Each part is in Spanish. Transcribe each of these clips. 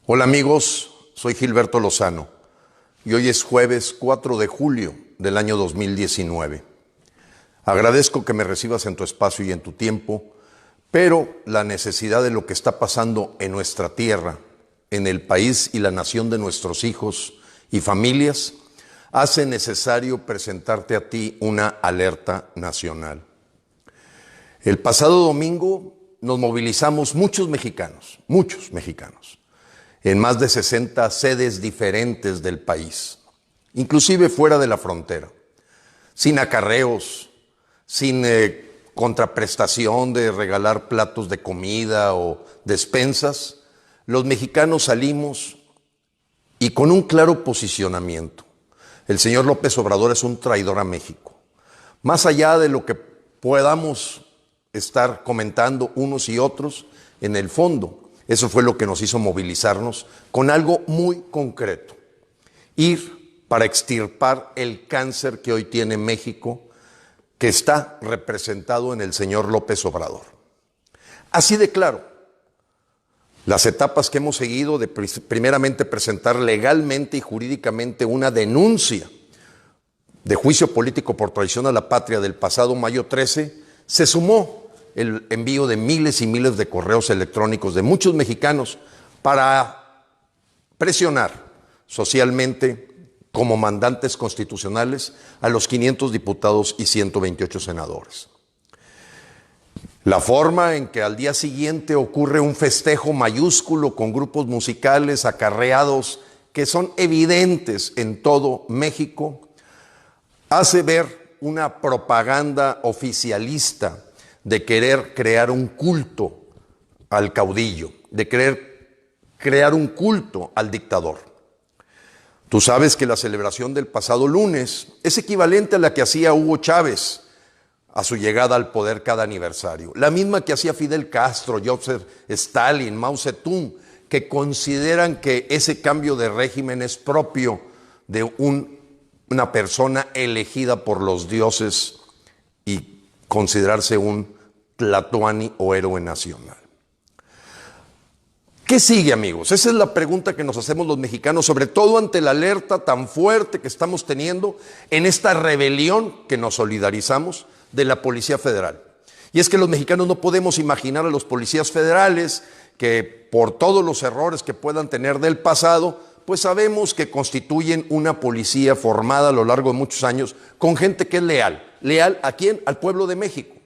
Hola amigos, soy Gilberto Lozano y hoy es jueves 4 de julio del año 2019. Agradezco que me recibas en tu espacio y en tu tiempo, pero la necesidad de lo que está pasando en nuestra tierra, en el país y la nación de nuestros hijos y familias, hace necesario presentarte a ti una alerta nacional. El pasado domingo nos movilizamos muchos mexicanos, en más de 60 sedes diferentes del país, inclusive fuera de la frontera, sin acarreos, sin contraprestación de regalar platos de comida o despensas. Los mexicanos salimos y con un claro posicionamiento. El señor López Obrador es un traidor a México. Más allá de lo que podamos estar comentando unos y otros, en el fondo, eso fue lo que nos hizo movilizarnos con algo muy concreto. Ir para extirpar el cáncer que hoy tiene México, que está representado en el señor López Obrador. Así de claro, las etapas que hemos seguido de primeramente presentar legalmente y jurídicamente una denuncia de juicio político por traición a la patria del pasado mayo 13, se sumó el envío de miles y miles de correos electrónicos de muchos mexicanos para presionar socialmente como mandantes constitucionales a los 500 diputados y 128 senadores. La forma en que al día siguiente ocurre un festejo mayúsculo con grupos musicales acarreados que son evidentes en todo México, hace ver una propaganda oficialista de querer crear un culto al caudillo, de querer crear un culto al dictador. Tú sabes que la celebración del pasado lunes es equivalente a la que hacía Hugo Chávez a su llegada al poder cada aniversario, la misma que hacía Fidel Castro, Joseph Stalin, Mao Zedong, que consideran que ese cambio de régimen es propio de una persona elegida por los dioses y considerarse un tlatoani o héroe nacional. ¿Qué sigue, amigos? Esa es la pregunta que nos hacemos los mexicanos, sobre todo ante la alerta tan fuerte que estamos teniendo en esta rebelión que nos solidarizamos de la Policía Federal. Y es que los mexicanos no podemos imaginar a los policías federales que por todos los errores que puedan tener del pasado, pues sabemos que constituyen una policía formada a lo largo de muchos años con gente que es leal. ¿Leal a quién? Al pueblo de México.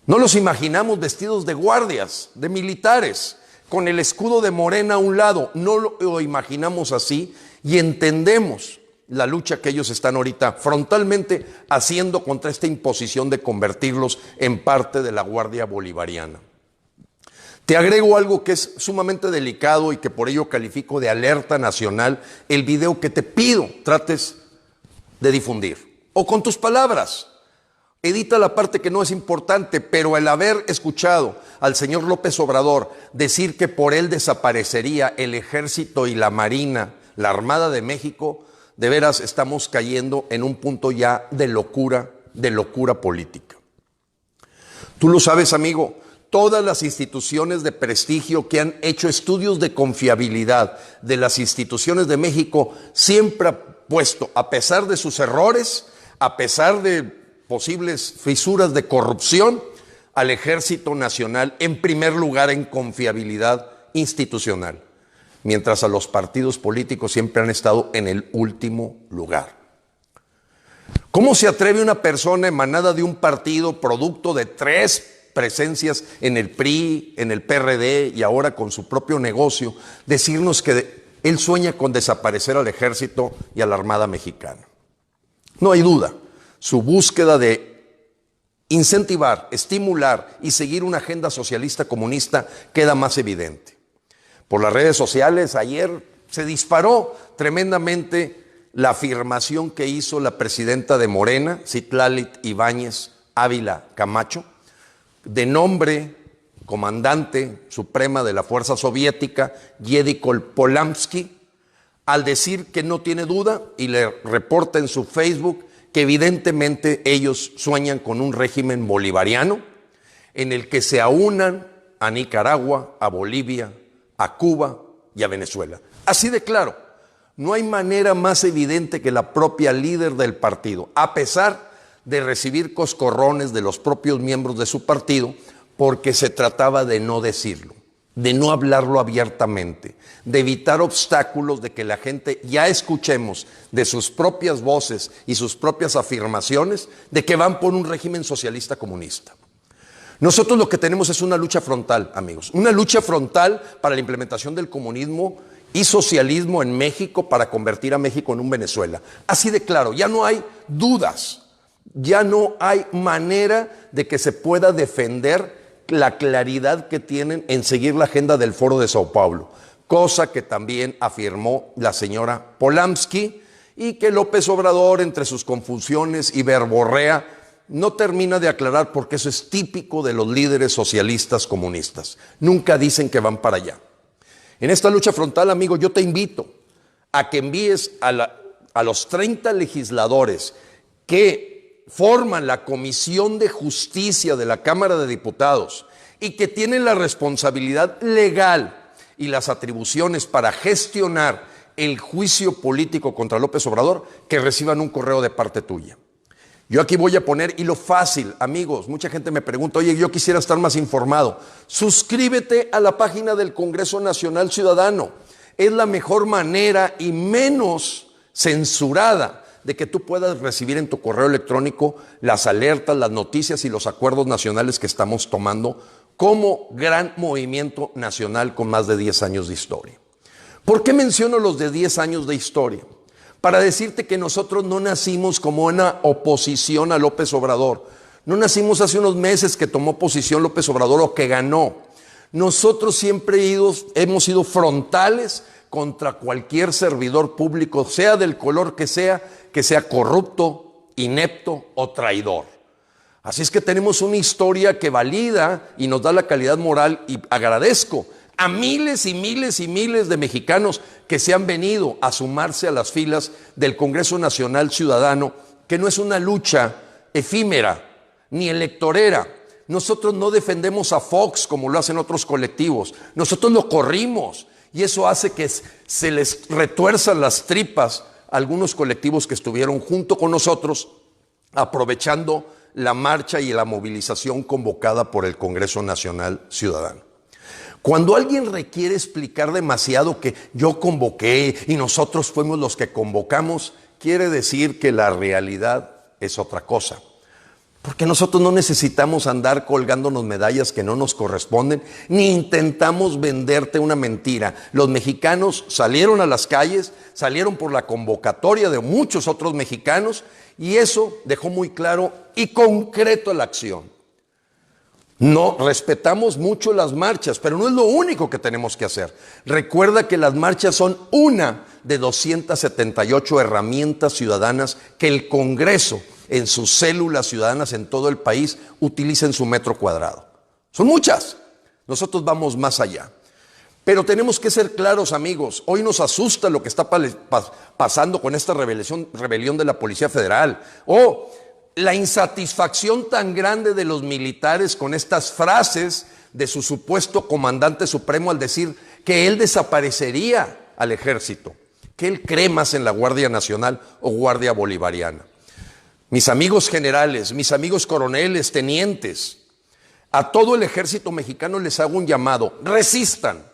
No los imaginamos vestidos de guardias, de militares, con el escudo de Morena a un lado. No lo imaginamos así y entendemos la lucha que ellos están ahorita frontalmente haciendo contra esta imposición de convertirlos en parte de la Guardia Bolivariana. Te agrego algo que es sumamente delicado y que por ello califico de alerta nacional, el video que te pido trates de difundir. O con tus palabras, edita la parte que no es importante, pero el haber escuchado al señor López Obrador decir que por él desaparecería el Ejército y la Marina, la Armada de México, de veras estamos cayendo en un punto ya de locura política. Tú lo sabes, amigo. Todas las instituciones de prestigio que han hecho estudios de confiabilidad de las instituciones de México siempre han puesto, a pesar de sus errores, a pesar de posibles fisuras de corrupción, al Ejército Nacional en primer lugar en confiabilidad institucional, mientras a los partidos políticos siempre han estado en el último lugar. ¿Cómo se atreve una persona emanada de un partido, producto de 3 presencias en el PRI, en el PRD y ahora con su propio negocio, decirnos que él sueña con desaparecer al Ejército y a la Armada Mexicana? No hay duda, su búsqueda de incentivar, estimular y seguir una agenda socialista comunista queda más evidente. Por las redes sociales ayer se disparó tremendamente la afirmación que hizo la presidenta de Morena, Citlali Ibáñez Ávila Camacho, de nombre comandante suprema de la fuerza soviética, Yedikol Polamsky, al decir que no tiene duda y le reporta en su Facebook que evidentemente ellos sueñan con un régimen bolivariano en el que se aunan a Nicaragua, a Bolivia, a Cuba, y a Venezuela. Así de claro, no hay manera más evidente que la propia líder del partido, a pesar de recibir coscorrones de los propios miembros de su partido, porque se trataba de no decirlo, de no hablarlo abiertamente, de evitar obstáculos, de que la gente ya escuchemos de sus propias voces y sus propias afirmaciones de que van por un régimen socialista comunista. Nosotros lo que tenemos es una lucha frontal, amigos, una lucha frontal para la implementación del comunismo y socialismo en México para convertir a México en un Venezuela. Así de claro, ya no hay dudas, ya no hay manera de que se pueda defender la claridad que tienen en seguir la agenda del Foro de Sao Paulo, cosa que también afirmó la señora Polanski y que López Obrador, entre sus confusiones y verborrea, no termina de aclarar, porque eso es típico de los líderes socialistas comunistas. Nunca dicen que van para allá. En esta lucha frontal, amigo, yo te invito a que envíes a los 30 legisladores que forman la Comisión de Justicia de la Cámara de Diputados y que tienen la responsabilidad legal y las atribuciones para gestionar el juicio político contra López Obrador, que reciban un correo de parte tuya. Yo aquí voy a poner hilo fácil, amigos. Mucha gente me pregunta, oye, yo quisiera estar más informado. Suscríbete a la página del Congreso Nacional Ciudadano. Es la mejor manera y menos censurada de que tú puedas recibir en tu correo electrónico las alertas, las noticias y los acuerdos nacionales que estamos tomando como gran movimiento nacional con más de 10 años de historia. ¿Por qué menciono los de 10 años de historia? Para decirte que nosotros no nacimos como una oposición a López Obrador. No nacimos hace unos meses que tomó posición López Obrador o que ganó. Nosotros siempre hemos sido frontales contra cualquier servidor público, sea del color que sea corrupto, inepto o traidor. Así es que tenemos una historia que valida y nos da la calidad moral, y agradezco a miles y miles y miles de mexicanos que se han venido a sumarse a las filas del Congreso Nacional Ciudadano, que no es una lucha efímera ni electorera. Nosotros no defendemos a Fox como lo hacen otros colectivos, nosotros lo corrimos, y eso hace que se les retuerzan las tripas a algunos colectivos que estuvieron junto con nosotros aprovechando la marcha y la movilización convocada por el Congreso Nacional Ciudadano. Cuando alguien requiere explicar demasiado que yo convoqué y nosotros fuimos los que convocamos, quiere decir que la realidad es otra cosa. Porque nosotros no necesitamos andar colgándonos medallas que no nos corresponden, ni intentamos venderte una mentira. Los mexicanos salieron a las calles, salieron por la convocatoria de muchos otros mexicanos, y eso dejó muy claro y concreto la acción. No, respetamos mucho las marchas, pero no es lo único que tenemos que hacer. Recuerda que las marchas son una de 278 herramientas ciudadanas que el Congreso, en sus células ciudadanas en todo el país, utiliza en su metro cuadrado. Son muchas. Nosotros vamos más allá. Pero tenemos que ser claros, amigos. Hoy nos asusta lo que está pasando con esta rebelión de la Policía Federal. La insatisfacción tan grande de los militares con estas frases de su supuesto comandante supremo al decir que él desaparecería al ejército, que él cree más en la Guardia Nacional o Guardia Bolivariana. Mis amigos generales, mis amigos coroneles, tenientes, a todo el ejército mexicano les hago un llamado: resistan.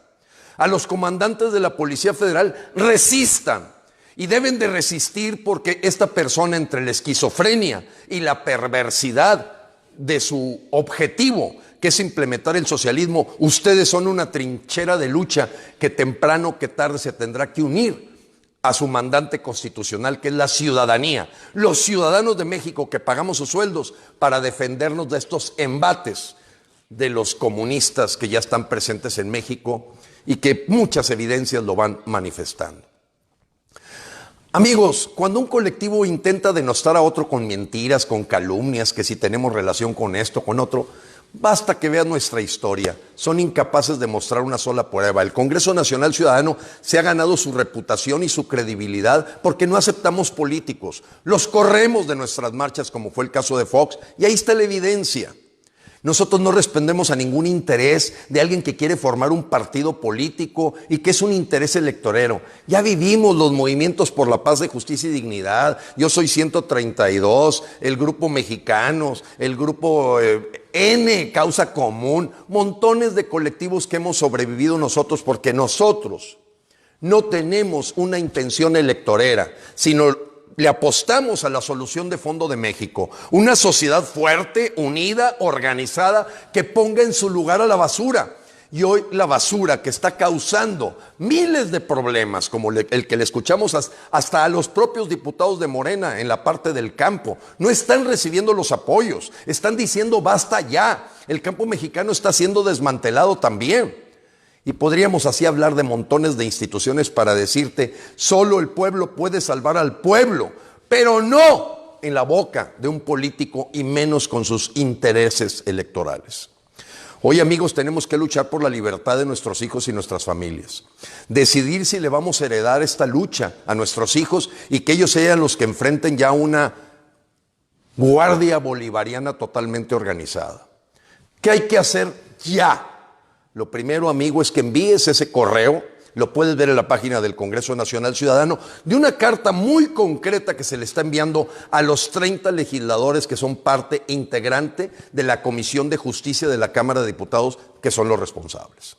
A los comandantes de la Policía Federal, resistan. Y deben de resistir, porque esta persona, entre la esquizofrenia y la perversidad de su objetivo, que es implementar el socialismo, ustedes son una trinchera de lucha que temprano que tarde se tendrá que unir a su mandante constitucional, que es la ciudadanía. Los ciudadanos de México que pagamos sus sueldos para defendernos de estos embates de los comunistas que ya están presentes en México y que muchas evidencias lo van manifestando. Amigos, cuando un colectivo intenta denostar a otro con mentiras, con calumnias, que si tenemos relación con esto, con otro, basta que vean nuestra historia. Son incapaces de mostrar una sola prueba. El Congreso Nacional Ciudadano se ha ganado su reputación y su credibilidad porque no aceptamos políticos. Los corremos de nuestras marchas, como fue el caso de Fox, y ahí está la evidencia. Nosotros no respondemos a ningún interés de alguien que quiere formar un partido político y que es un interés electorero. Ya vivimos los movimientos por la paz, de justicia y dignidad. Yo soy 132, el grupo Mexicanos, el grupo N, Causa Común, montones de colectivos que hemos sobrevivido nosotros porque nosotros no tenemos una intención electorera, sino le apostamos a la solución de fondo de México. Una sociedad fuerte, unida, organizada, que ponga en su lugar a la basura. Y hoy la basura que está causando miles de problemas, como el que le escuchamos hasta a los propios diputados de Morena en la parte del campo, no están recibiendo los apoyos, están diciendo basta ya. El campo mexicano está siendo desmantelado también. Y podríamos así hablar de montones de instituciones para decirte, solo el pueblo puede salvar al pueblo, pero no en la boca de un político y menos con sus intereses electorales. Hoy, amigos, tenemos que luchar por la libertad de nuestros hijos y nuestras familias. Decidir si le vamos a heredar esta lucha a nuestros hijos y que ellos sean los que enfrenten ya una guardia bolivariana totalmente organizada. ¿Qué hay que hacer ya? Lo primero, amigo, es que envíes ese correo, lo puedes ver en la página del Congreso Nacional Ciudadano, de una carta muy concreta que se le está enviando a los 30 legisladores que son parte integrante de la Comisión de Justicia de la Cámara de Diputados, que son los responsables.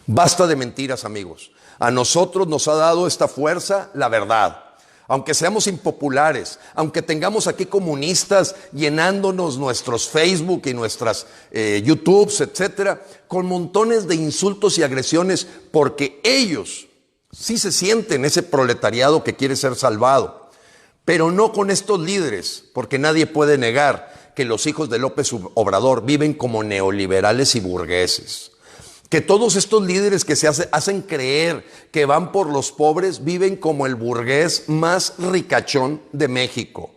Basta de mentiras, amigos. A nosotros nos ha dado esta fuerza la verdad. Aunque seamos impopulares, aunque tengamos aquí comunistas llenándonos nuestros Facebook y nuestras YouTubes, etcétera, con montones de insultos y agresiones, porque ellos sí se sienten ese proletariado que quiere ser salvado, pero no con estos líderes, porque nadie puede negar que los hijos de López Obrador viven como neoliberales y burgueses. Que todos estos líderes que se hacen creer que van por los pobres viven como el burgués más ricachón de México.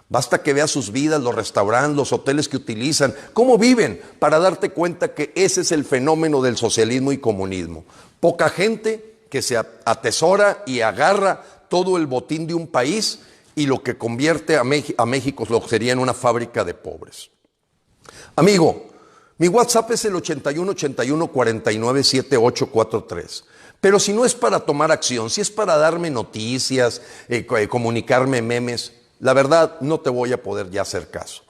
Basta que veas sus vidas, los restaurantes, los hoteles que utilizan, cómo viven, para darte cuenta que ese es el fenómeno del socialismo y comunismo. Poca gente que se atesora y agarra todo el botín de un país y lo que convierte a México lo sería en una fábrica de pobres. Amigo, mi WhatsApp es el 81 81 49 7843. Pero si no es para tomar acción, si es para darme noticias, comunicarme memes, la verdad no te voy a poder ya hacer caso.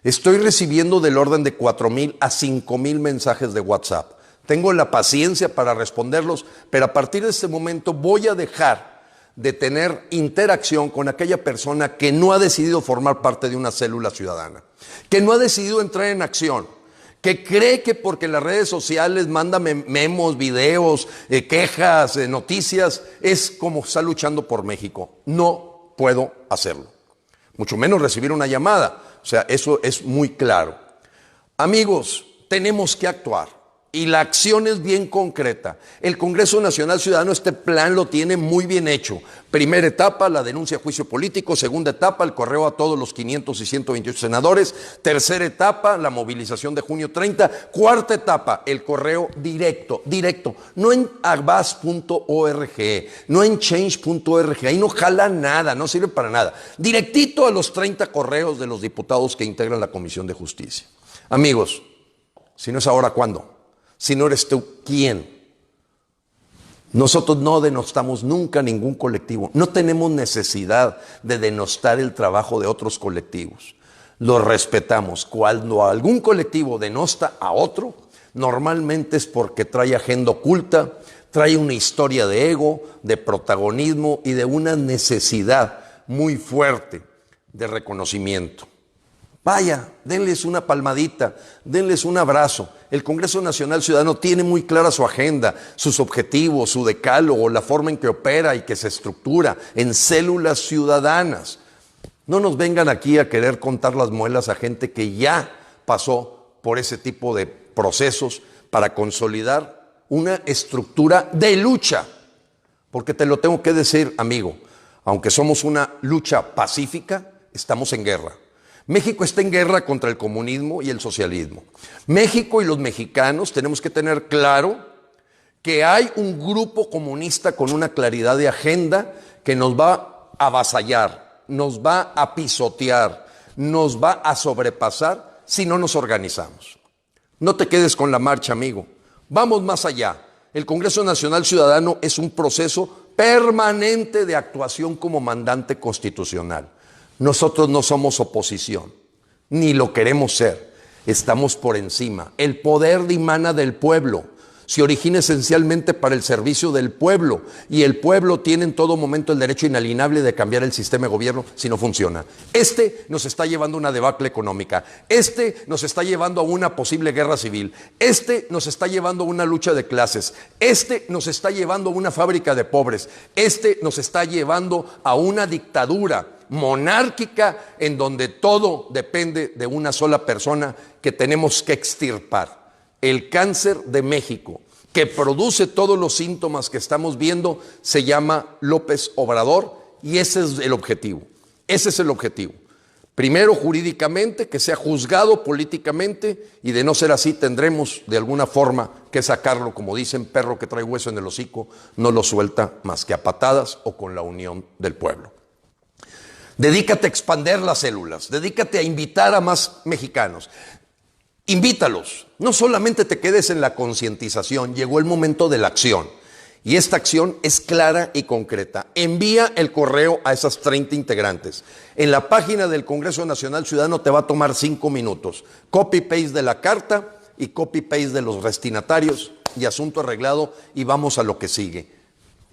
Estoy recibiendo del orden de 4,000 a 5,000 mensajes de WhatsApp. Tengo la paciencia para responderlos, pero a partir de este momento voy a dejar de tener interacción con aquella persona que no ha decidido formar parte de una célula ciudadana, que no ha decidido entrar en acción, que cree que porque en las redes sociales manda memos, videos, quejas, noticias, es como está luchando por México. No puedo hacerlo, mucho menos recibir una llamada. O sea, eso es muy claro. Amigos, tenemos que actuar. Y la acción es bien concreta. El Congreso Nacional Ciudadano este plan lo tiene muy bien hecho. Primera etapa, la denuncia a juicio político. Segunda etapa, el correo a todos los 500 y 128 senadores. Tercera etapa, la movilización de junio 30. Cuarta etapa, el correo directo. No en avas.org, no en change.org. Ahí no jala nada, no sirve para nada. Directito a los 30 correos de los diputados que integran la Comisión de Justicia. Amigos, si no es ahora, ¿cuándo? Si no eres tú, ¿quién? Nosotros no denostamos nunca ningún colectivo. No tenemos necesidad de denostar el trabajo de otros colectivos. Lo respetamos. Cuando algún colectivo denosta a otro, normalmente es porque trae agenda oculta, trae una historia de ego, de protagonismo y de una necesidad muy fuerte de reconocimiento. Vaya, denles una palmadita, denles un abrazo. El Congreso Nacional Ciudadano tiene muy clara su agenda, sus objetivos, su decálogo, la forma en que opera y que se estructura en células ciudadanas. No nos vengan aquí a querer contar las muelas a gente que ya pasó por ese tipo de procesos para consolidar una estructura de lucha. Porque te lo tengo que decir, amigo, aunque somos una lucha pacífica, estamos en guerra. México está en guerra contra el comunismo y el socialismo. México y los mexicanos tenemos que tener claro que hay un grupo comunista con una claridad de agenda que nos va a avasallar, nos va a pisotear, nos va a sobrepasar si no nos organizamos. No te quedes con la marcha, amigo. Vamos más allá. El Congreso Nacional Ciudadano es un proceso permanente de actuación como mandante constitucional. Nosotros no somos oposición, ni lo queremos ser. Estamos por encima. El poder dimana del pueblo. Se origina esencialmente para el servicio del pueblo, y el pueblo tiene en todo momento el derecho inalienable de cambiar el sistema de gobierno si no funciona. Este nos está llevando a una debacle económica, este nos está llevando a una posible guerra civil, este nos está llevando a una lucha de clases, este nos está llevando a una fábrica de pobres, este nos está llevando a una dictadura monárquica en donde todo depende de una sola persona que tenemos que extirpar. El cáncer de México, que produce todos los síntomas que estamos viendo, se llama López Obrador, y ese es el objetivo. Ese es el objetivo. Primero, jurídicamente, que sea juzgado políticamente, y de no ser así tendremos de alguna forma que sacarlo, como dicen, perro que trae hueso en el hocico, no lo suelta más que a patadas o con la unión del pueblo. Dedícate a expandir las células, dedícate a invitar a más mexicanos. Invítalos, no solamente te quedes en la concientización, llegó el momento de la acción. Y esta acción es clara y concreta. Envía el correo a esas 30 integrantes. En la página del Congreso Nacional Ciudadano te va a tomar 5 minutos. Copy-paste de la carta y copy-paste de los destinatarios, y asunto arreglado, y vamos a lo que sigue.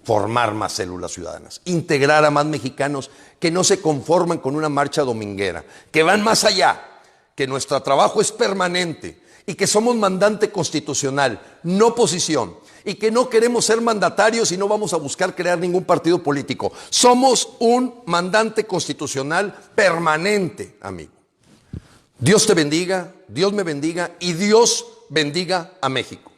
Formar más células ciudadanas, integrar a más mexicanos que no se conforman con una marcha dominguera, que van más allá, que nuestro trabajo es permanente y que somos mandante constitucional, no oposición, y que no queremos ser mandatarios y no vamos a buscar crear ningún partido político. Somos un mandante constitucional permanente, amigo. Dios te bendiga, Dios me bendiga y Dios bendiga a México.